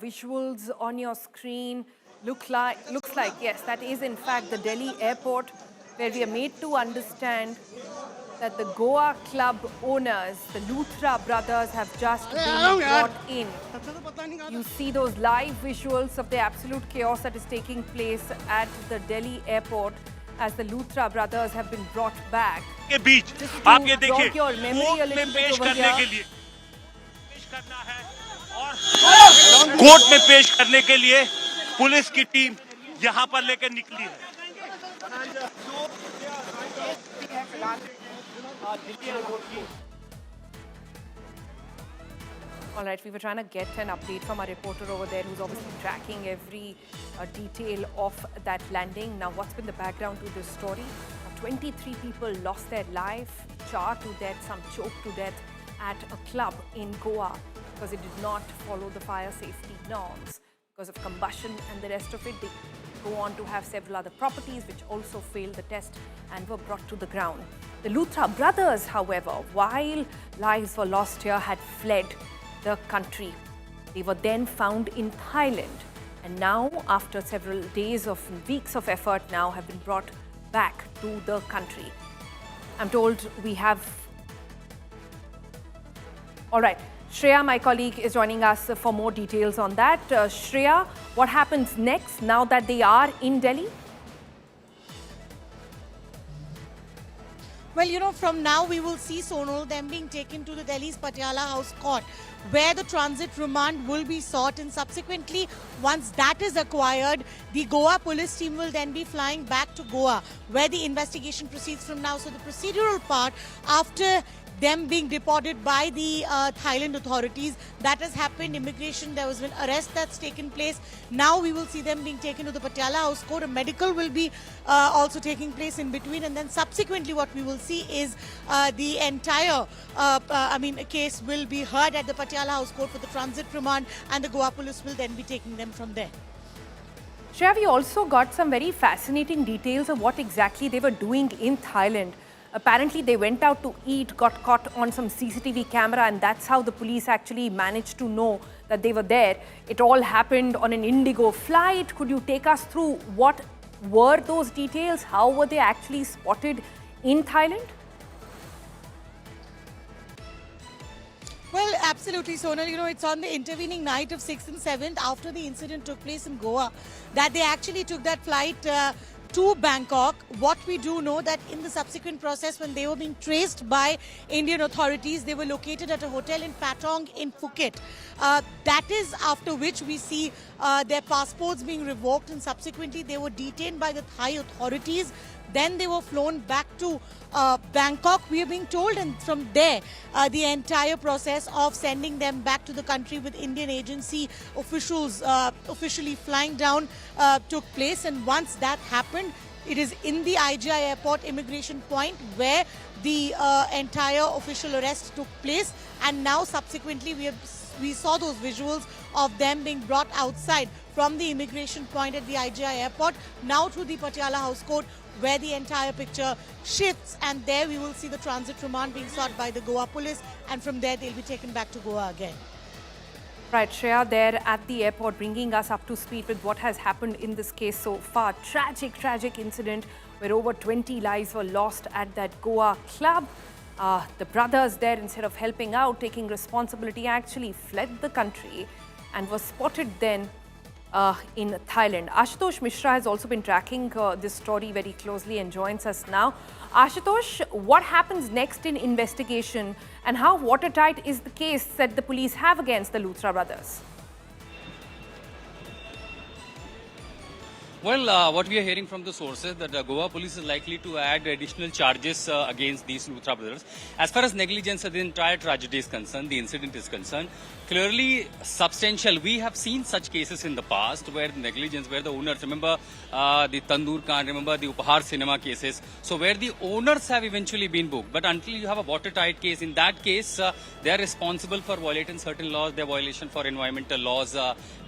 visuals on your screen looks like, yes, that is in fact the Delhi airport, where we are made to understand that the Goa club owners, the Luthra brothers, have just been brought in. You see those live visuals of the absolute chaos that is taking place at the Delhi airport as the Luthra brothers have been brought back. के बीच आप ये देखिए court में पेश करने के लिए पेश करना है और कोर्ट में पेश करने के लिए पुलिस की टीम यहां पर लेकर निकली है। All right, we were trying to get an update from our reporter over there who's obviously tracking every detail of that landing. Now, what's been the background to this story? 23 people lost their life, charred to death, some choked to death at a club in Goa because it did not follow the fire safety norms. Because of combustion and the rest of it, they go on to have several other properties which also failed the test and were brought to the ground. The Luthra brothers, however, while lives were lost here, had fled the country. They were then found in Thailand, and now, after several days of weeks of effort, now have been brought back to the country. I'm told we have... All right, Shreya, my colleague, is joining us for more details on that. Shreya, what happens next now that they are in Delhi? Well, you know, from now we will see, Sonal, them being taken to the Delhi's Patiala House Court, where the transit remand will be sought, and subsequently, once that is acquired, the Goa police team will then be flying back to Goa, where the investigation proceeds from now. So the procedural part, after them being deported by the Thailand authorities, that has happened. Immigration, there was an arrest that's taken place. Now we will see them being taken to the Patiala House Court. A medical will be also taking place in between, and then subsequently what we will see is the entire case will be heard at the Patiala House Court for the transit remand, and the Goa police will then be taking them from there. Shreya, we also got some very fascinating details of what exactly they were doing in Thailand. Apparently, they went out to eat, got caught on some CCTV camera, and that's how the police actually managed to know that they were there. It all happened on an Indigo flight. Could you take us through what were those details? How were they actually spotted in Thailand? Well, absolutely, Sonal. You know, it's on the intervening night of 6th and 7th, after the incident took place in Goa, that they actually took that flight to Bangkok. What we do know that in the subsequent process, when they were being traced by Indian authorities, they were located at a hotel in Patong in Phuket. That is after which we see their passports being revoked, and subsequently they were detained by the Thai authorities. Then they were flown back to Bangkok, we are being told, and from there the entire process of sending them back to the country with Indian agency officials officially flying down took place. And once that happened, it is in the IGI airport immigration point where the entire official arrest took place, and now subsequently we saw those visuals of them being brought outside from the immigration point at the IGI airport, now to the Patiala House Court, where the entire picture shifts, and there we will see the transit remand being sought by the Goa police, and from there they'll be taken back to Goa again. Right, Shreya, there at the airport, bringing us up to speed with what has happened in this case so far. Tragic incident where over 20 lives were lost at that Goa club. The brothers there, instead of helping out, taking responsibility, actually fled the country and was spotted then in Thailand. Ashutosh Mishra has also been tracking this story very closely and joins us now. Ashutosh, what happens next in investigation, and how watertight is the case that the police have against the Luthra brothers? Well, what we are hearing from the sources that Goa police is likely to add additional charges against these Luthra brothers. As far as negligence of the entire tragedy is concerned, the incident is concerned, clearly substantial. We have seen such cases in the past where the negligence, where the owners, remember the Tandoor Khan, remember the Upahar cinema cases, so where the owners have eventually been booked. But until you have a watertight case, in that case, they are responsible for violating certain laws, their violation for environmental laws,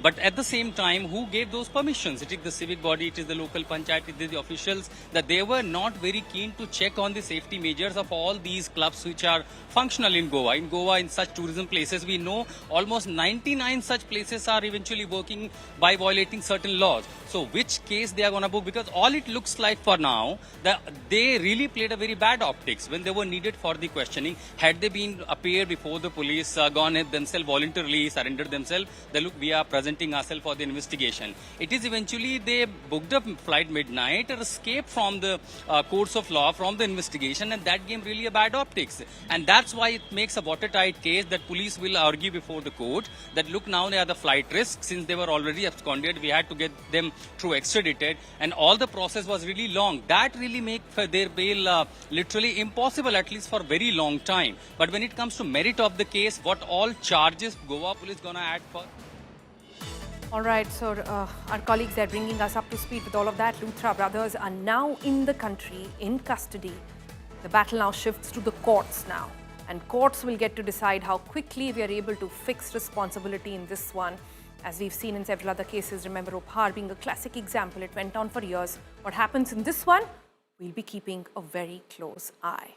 But at the same time, who gave those permissions? It is the civic body, it is the local panchayat, it is the officials, that they were not very keen to check on the safety measures of all these clubs which are functional in Goa. In Goa, in such tourism places, we know almost 99 such places are eventually working by violating certain laws. So which case they are going to book? Because all it looks like for now, that they really played a very bad optics when they were needed for the questioning. Had they been appeared before the police, gone themselves voluntarily, surrendered themselves, they look, we are presenting ourselves for the investigation. It is eventually they booked a flight midnight or escaped from the courts of law, from the investigation, and that gave really a bad optics. And that's why it makes a watertight case that police will argue before the court that look, now they are the flight risk. Since they were already absconded, we had to get them through extradited, and all the process was really long. That really make their bail literally impossible, at least for a very long time. But when it comes to merit of the case, what all charges Goa police gonna add for? All right, so our colleagues are bringing us up to speed with all of that. Luthra brothers are now in the country, in custody. The battle now shifts to the courts now. And courts will get to decide how quickly we are able to fix responsibility in this one. As we've seen in several other cases, remember Upar being a classic example, it went on for years. What happens in this one, we'll be keeping a very close eye.